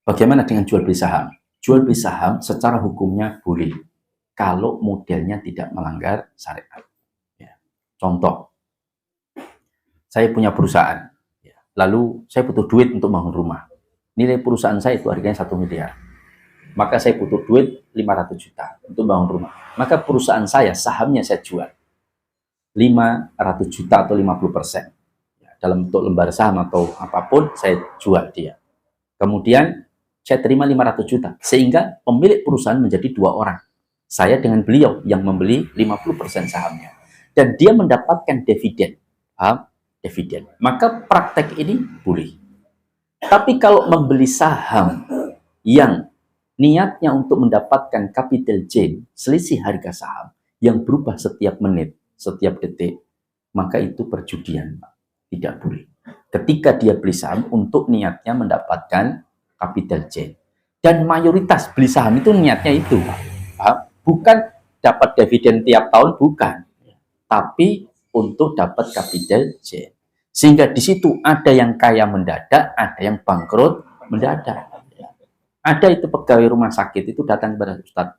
Bagaimana dengan jual beli saham? Jual beli saham secara hukumnya boleh kalau modelnya tidak melanggar syariat. Ya. Contoh, saya punya perusahaan, lalu saya butuh duit untuk bangun rumah. Nilai perusahaan saya itu harganya 1 miliar. Maka saya butuh duit 500 juta untuk bangun rumah. Maka perusahaan saya, sahamnya saya jual 500 juta atau 50%. Dalam bentuk lembar saham atau apapun, saya jual dia. Kemudian saya terima 500 juta. Sehingga pemilik perusahaan menjadi 2 orang. Saya dengan beliau yang membeli 50% sahamnya. Dan dia mendapatkan dividen. Dividen. Maka praktek ini boleh. Tapi kalau membeli saham yang niatnya untuk mendapatkan capital gain, selisih harga saham, yang berubah setiap menit, setiap detik, maka itu perjudian, Pak. Tidak boleh. Ketika dia beli saham untuk niatnya mendapatkan capital gain. Dan mayoritas beli saham itu niatnya itu, Pak. Bukan dapat dividen tiap tahun, bukan. Tapi untuk dapat capital gain. Sehingga di situ ada yang kaya mendadak, ada yang bangkrut mendadak. Ada itu pegawai rumah sakit itu datang kepada Ustaz.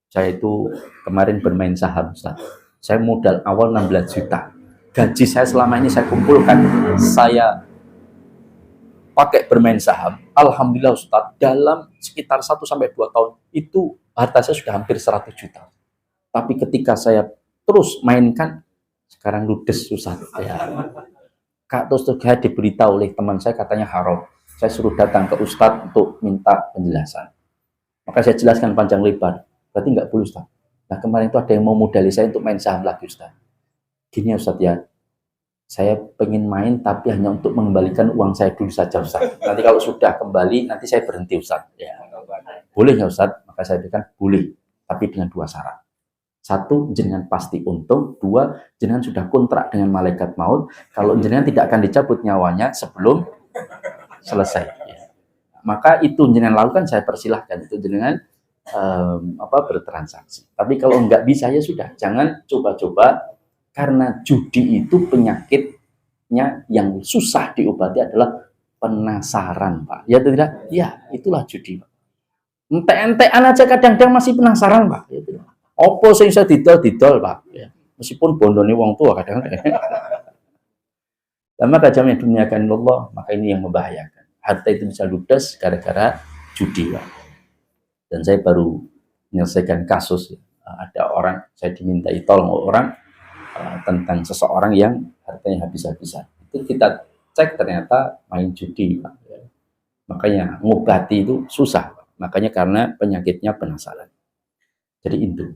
Saya itu kemarin bermain saham, Ustaz. Saya modal awal 16 juta. Gaji saya selama ini saya kumpulkan, saya pakai bermain saham. Alhamdulillah Ustaz, dalam sekitar 1-2 tahun itu harta saya sudah hampir 100 juta. Tapi ketika saya terus mainkan, sekarang ludes Ustaz. Ya. Terus saya diberitahu oleh teman saya katanya haram. Saya suruh datang ke Ustadz untuk minta penjelasan. Maka saya jelaskan panjang lebar. Berarti nggak boleh Ustadz. Nah kemarin itu ada yang mau modali saya untuk main saham lagi Ustadz. Gini ya Ustadz ya, saya pengen main tapi hanya untuk mengembalikan uang saya dulu saja Ustadz. Nanti kalau sudah kembali, nanti saya berhenti Ustadz. Ya. Boleh nggak Ustadz? Maka saya bilang boleh, tapi dengan 2 syarat. 1, jenengan pasti untung. 2, jenengan sudah kontrak dengan malaikat maut. Kalau jenengan tidak akan dicabut nyawanya sebelum selesai. Ya. Maka itu jenengan lakukan, saya persilahkan. Itu jenengan bertransaksi. Tapi kalau nggak bisa ya sudah. Jangan coba-coba, karena judi itu penyakitnya yang susah diobati adalah penasaran, Pak. Ya tidak? Ya, itulah judi, Pak. Ente-entean aja kadang-kadang masih penasaran, Pak. Ya, tidak. Opo sing iso didol, Pak. Ya. Meskipun bondone wong tua kadang-kadang. Dan maka jami'ah dunia kan Allah, maka ini yang membahayakan. Harta itu bisa ludes gara-gara judi, Pak. Dan saya baru menyelesaikan kasus. Ada orang, saya dimintai tolong orang tentang seseorang yang hartanya habis-habisan. Itu kita cek ternyata main judi, Pak. Ya. Makanya ngobati itu susah, Pak. Makanya karena penyakitnya penasaran. Jadi itu.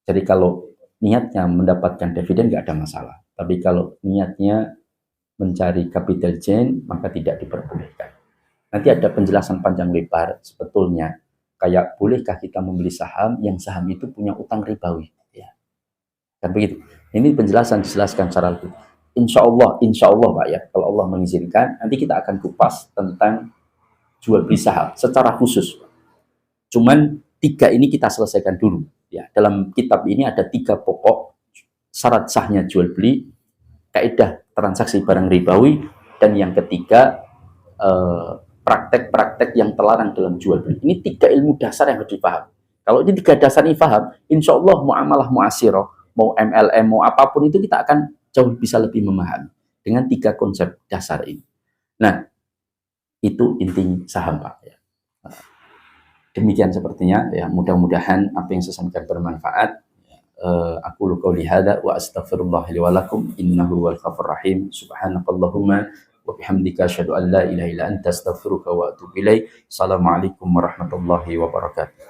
Jadi kalau niatnya mendapatkan dividen nggak ada masalah. Tapi kalau niatnya mencari capital gain, maka tidak diperbolehkan. Nanti ada penjelasan panjang lebar sebetulnya. Kayak bolehkah kita membeli saham yang saham itu punya utang ribawi. Ya. Kan begitu. Ini penjelasan dijelaskan secara lebih. Insya Allah Pak ya. Kalau Allah mengizinkan, nanti kita akan kupas tentang jual beli saham secara khusus. Cuman 3 ini kita selesaikan dulu. Ya, dalam kitab ini ada 3 pokok syarat sahnya jual beli, kaidah transaksi barang ribawi, dan yang ketiga praktek-praktek yang terlarang dalam jual beli. Ini 3 ilmu dasar yang harus dipahami. Kalau ini 3 dasar ini paham, insya Allah muamalah muasirah, mau MLM, mau apapun itu kita akan jauh bisa lebih memahami dengan 3 konsep dasar ini. Nah, itu inti saham, Pak. Ya. Demikian sepertinya, ya mudah-mudahan apa yang saya sampaikan bermanfaat. Aku qouli hadza wa astaghfirullah li wa lakum innahu wal ghafurur rahim. Subhanakallahumma wa bihamdika asyhadu an la ilaha illa anta astaghfiruka wa atubu ilaik. Assalamualaikum warahmatullahi wabarakatuh.